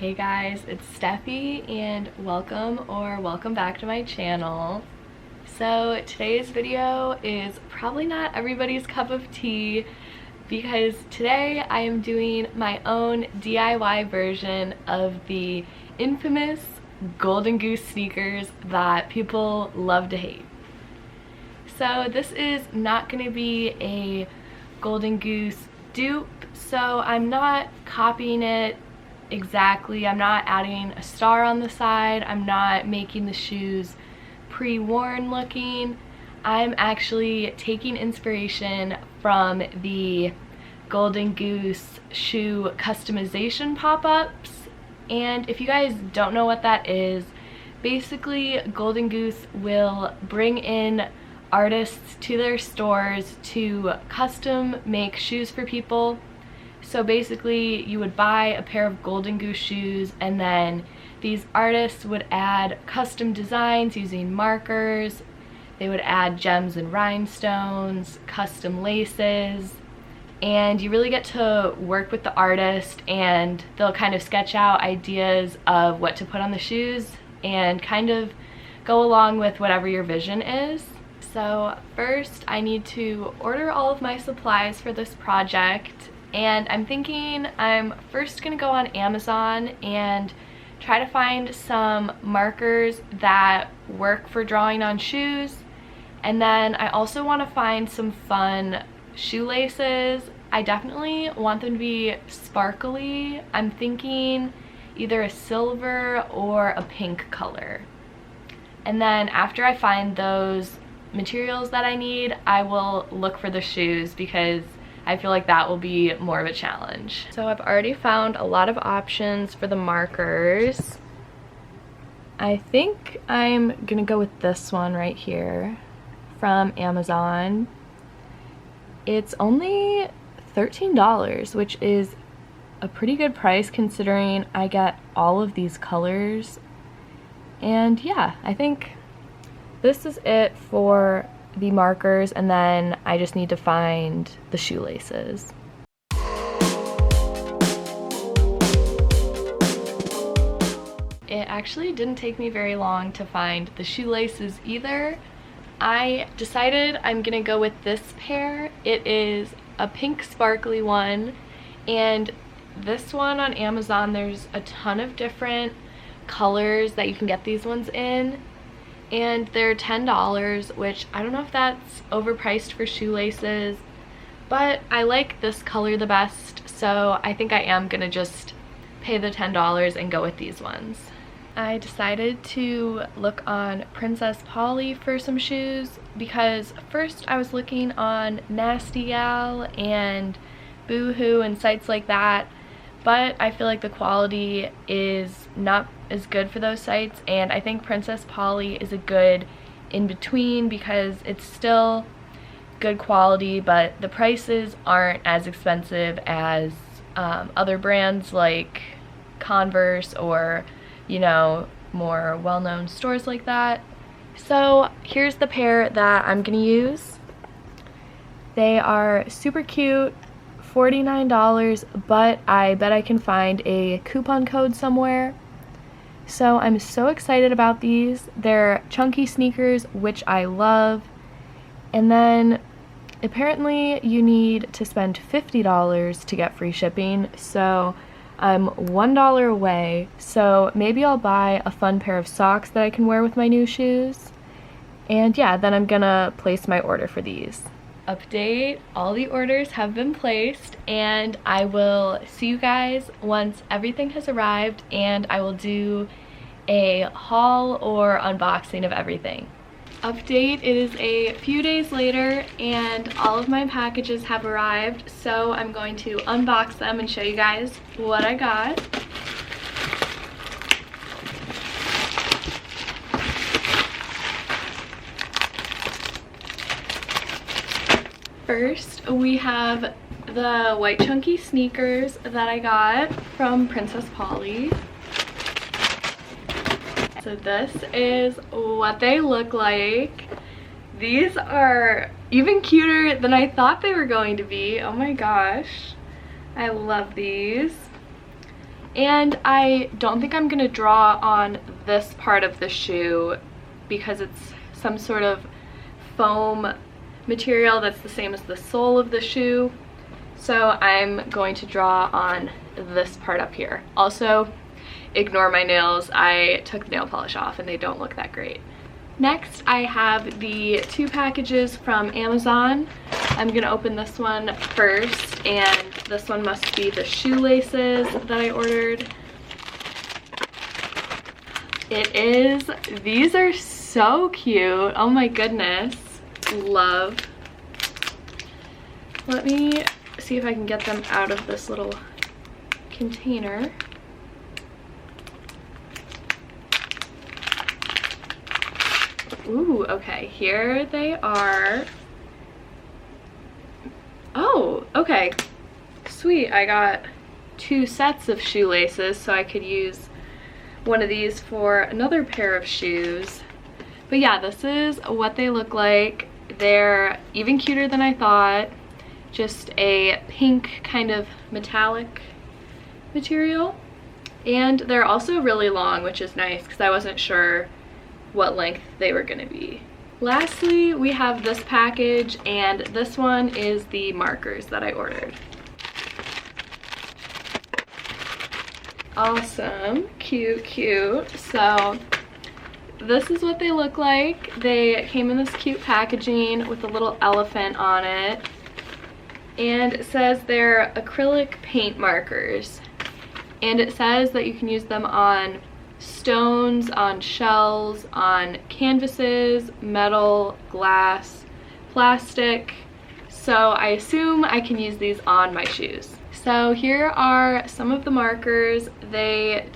Hey guys, it's Steffi and welcome back to my channel. So today's video is probably not everybody's cup of tea because today I am doing my own DIY version of the infamous Golden Goose sneakers that people love to hate. So this is not going to be a Golden Goose dupe, so I'm not copying it exactly. I'm not adding a star on the side. I'm not making the shoes pre-worn looking. I'm actually taking inspiration from the Golden Goose shoe customization pop-ups. And if you guys don't know what that is, basically Golden Goose will bring in artists to their stores to custom make shoes for people. So basically you would buy a pair of Golden Goose shoes and then these artists would add custom designs using markers. They would add gems and rhinestones, custom laces, and you really get to work with the artist and they'll kind of sketch out ideas of what to put on the shoes and kind of go along with whatever your vision is. So first I need to order all of my supplies for this project. And I'm thinking I'm first gonna go on Amazon and try to find some markers that work for drawing on shoes. And then I also want to find some fun shoelaces. I definitely want them to be sparkly. I'm thinking either a silver or a pink color. And then after I find those materials that I need, I will look for the shoes because I feel like that will be more of a challenge. So I've already found a lot of options for the markers. I think I'm gonna go with this one right here from Amazon. It's only $13, which is a pretty good price considering I get all of these colors. And yeah, I think this is it for the markers, and then I just need to find the shoelaces. It actually didn't take me very long to find the shoelaces either. I decided I'm gonna go with this pair. It is a pink sparkly one, and this one on Amazon, there's a ton of different colors that you can get these ones in. And they're $10, which I don't know if that's overpriced for shoelaces, but I like this color the best, so I think I am gonna just pay the $10 and go with these ones. I decided to look on Princess Polly for some shoes because first I was looking on Nasty Gal and Boohoo and sites like that, but I feel like the quality is not as good for those sites, and I think Princess Polly is a good in-between because it's still good quality, but the prices aren't as expensive as other brands like Converse or, you know, more well-known stores like that. So here's the pair that I'm gonna use. They are super cute, $49, but I bet I can find a coupon code somewhere. So I'm so excited about these. They're chunky sneakers, which I love. And then apparently you need to spend $50 to get free shipping. So I'm $1 away. So maybe I'll buy a fun pair of socks that I can wear with my new shoes. And yeah, then I'm gonna place my order for these. Update, all the orders have been placed, and I will see you guys once everything has arrived, and I will do a haul or unboxing of everything. Update, it is a few days later and all of my packages have arrived, so I'm going to unbox them and show you guys what I got. First, we have the white chunky sneakers that I got from Princess Polly. So this is what they look like. These are even cuter than I thought they were going to be. Oh my gosh. I love these. And I don't think I'm gonna draw on this part of the shoe because it's some sort of foam material that's the same as the sole of the shoe. So I'm going to draw on this part up here. Also, ignore my nails. I took the nail polish off and they don't look that great. Next, I have the 2 packages from Amazon. I'm gonna open this one first, and this one must be the shoelaces that I ordered. It is. These are so cute. Oh my goodness. Love. Let me see if I can get them out of this little container. Ooh, okay, here they are. Oh, okay, sweet. I got 2 sets of shoelaces, so I could use one of these for another pair of shoes. But yeah, this is what they look like. They're even cuter than I thought. Just a pink kind of metallic material. And they're also really long, which is nice because I wasn't sure what length they were gonna be. Lastly, we have this package, and this one is the markers that I ordered. Awesome, cute, cute. So this is what they look like. They came in this cute packaging with a little elephant on it. And it says they're acrylic paint markers. And it says that you can use them on stones, on shells, on canvases, metal, glass, plastic. So I assume I can use these on my shoes. So here are some of the markers. They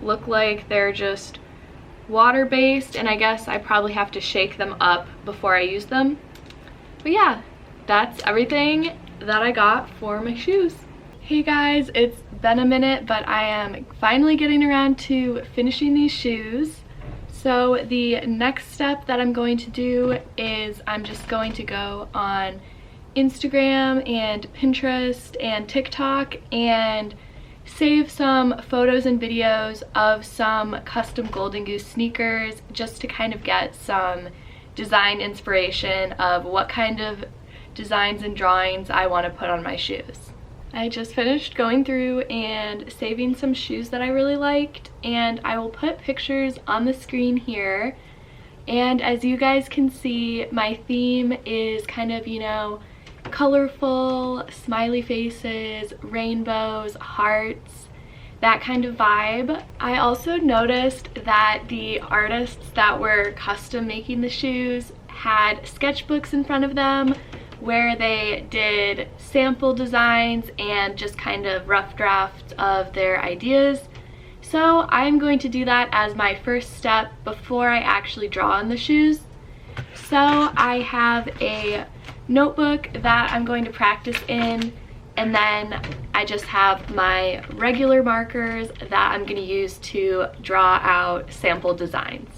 look like they're just water-based, and I guess I probably have to shake them up before I use them. But yeah, that's everything that I got for my shoes. Hey guys, it's been a minute, but I am finally getting around to finishing these shoes. So the next step that I'm going to do is I'm just going to go on Instagram and Pinterest and TikTok and save some photos and videos of some custom Golden Goose sneakers just to kind of get some design inspiration of what kind of designs and drawings I want to put on my shoes. I just finished going through and saving some shoes that I really liked, and I will put pictures on the screen here. And as you guys can see, my theme is kind of, you know, colorful, smiley faces, rainbows, hearts, that kind of vibe. I also noticed that the artists that were custom making the shoes had sketchbooks in front of them where they did sample designs and just kind of rough drafts of their ideas. So I'm going to do that as my first step before I actually draw on the shoes. So I have a notebook that I'm going to practice in, and then I just have my regular markers that I'm going to use to draw out sample designs.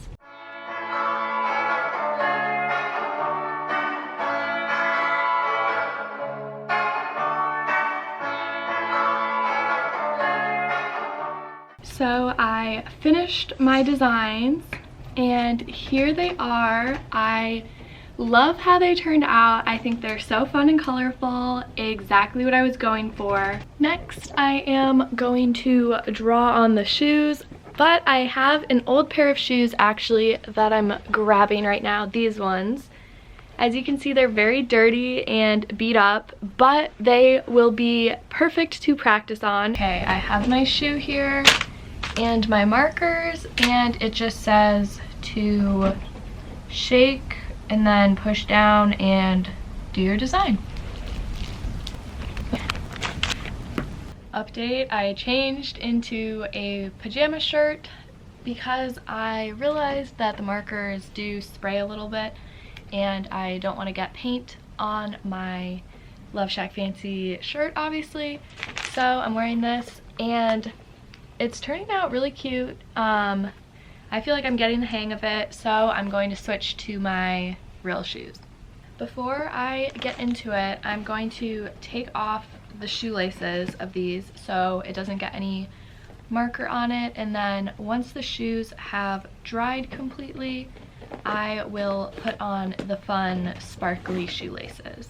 So I finished my designs, and here they are. I love how they turned out. I think they're so fun and colorful, exactly what I was going for. Next, I am going to draw on the shoes, but I have an old pair of shoes actually that I'm grabbing right now, these ones. As you can see, they're very dirty and beat up, but they will be perfect to practice on. Okay, I have my shoe here and my markers, and it just says to shake and then push down and do your design. Update, I changed into a pajama shirt because I realized that the markers do spray a little bit and I don't want to get paint on my Love Shack Fancy shirt, obviously. So I'm wearing this and it's turning out really cute. I feel like I'm getting the hang of it, so I'm going to switch to my real shoes. Before I get into it, I'm going to take off the shoelaces of these so it doesn't get any marker on it, and then once the shoes have dried completely, I will put on the fun sparkly shoelaces.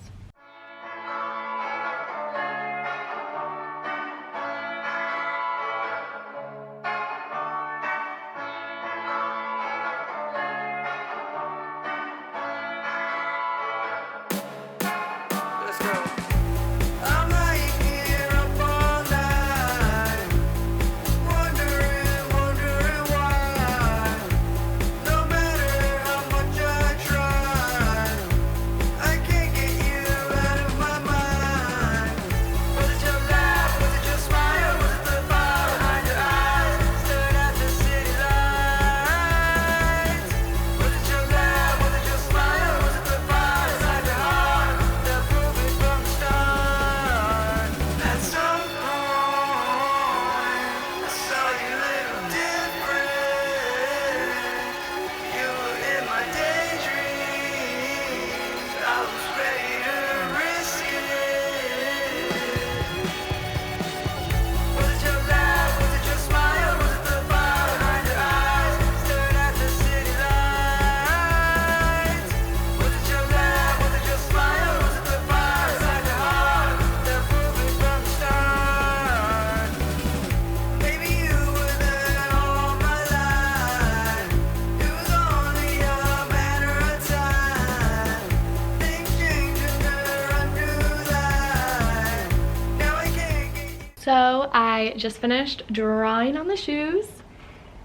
So I just finished drawing on the shoes.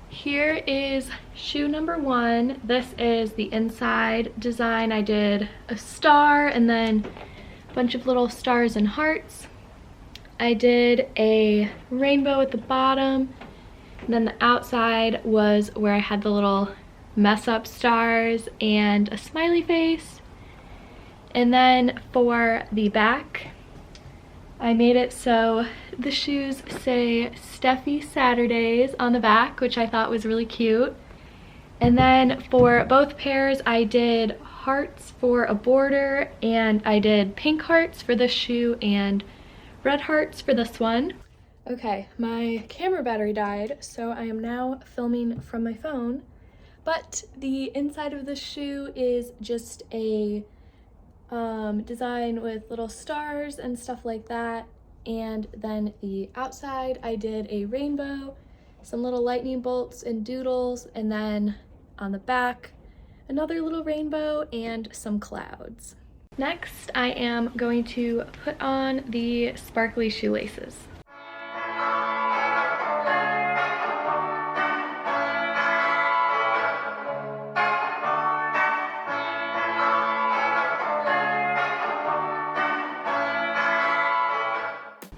Here is shoe number 1. This is the inside design. I did a star and then a bunch of little stars and hearts. I did a rainbow at the bottom, and then the outside was where I had the little mess up stars and a smiley face. And then for the back, I made it so the shoes say Steffi Saturdays on the back, which I thought was really cute. And then for both pairs, I did hearts for a border, and I did pink hearts for this shoe and red hearts for this one. Okay, my camera battery died, so I am now filming from my phone. But the inside of the shoe is just a design with little stars and stuff like that. And then the outside, I did a rainbow, some little lightning bolts and doodles, and then on the back, another little rainbow and some clouds. Next, I am going to put on the sparkly shoelaces.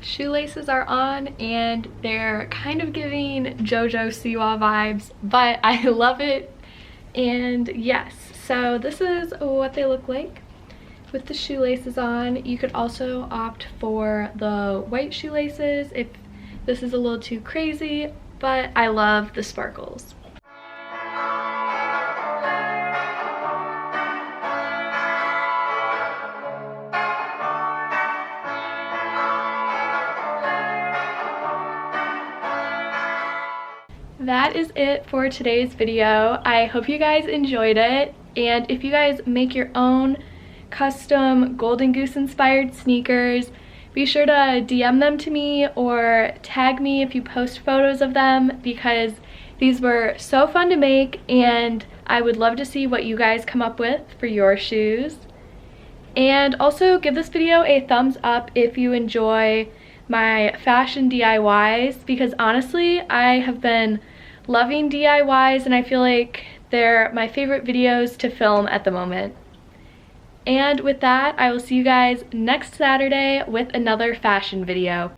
Shoelaces are on, and they're kind of giving JoJo Siwa vibes, but I love it. And yes, so this is what they look like with the shoelaces on. You could also opt for the white shoelaces if this is a little too crazy, but I love the sparkles. That is it for today's video. I hope you guys enjoyed it, and if you guys make your own custom Golden Goose-inspired sneakers, be sure to DM them to me or tag me if you post photos of them, because these were so fun to make, and I would love to see what you guys come up with for your shoes. And also give this video a thumbs up if you enjoy my fashion DIYs, because honestly, I have been loving DIYs, and I feel like they're my favorite videos to film at the moment. And with that, I will see you guys next Saturday with another fashion video.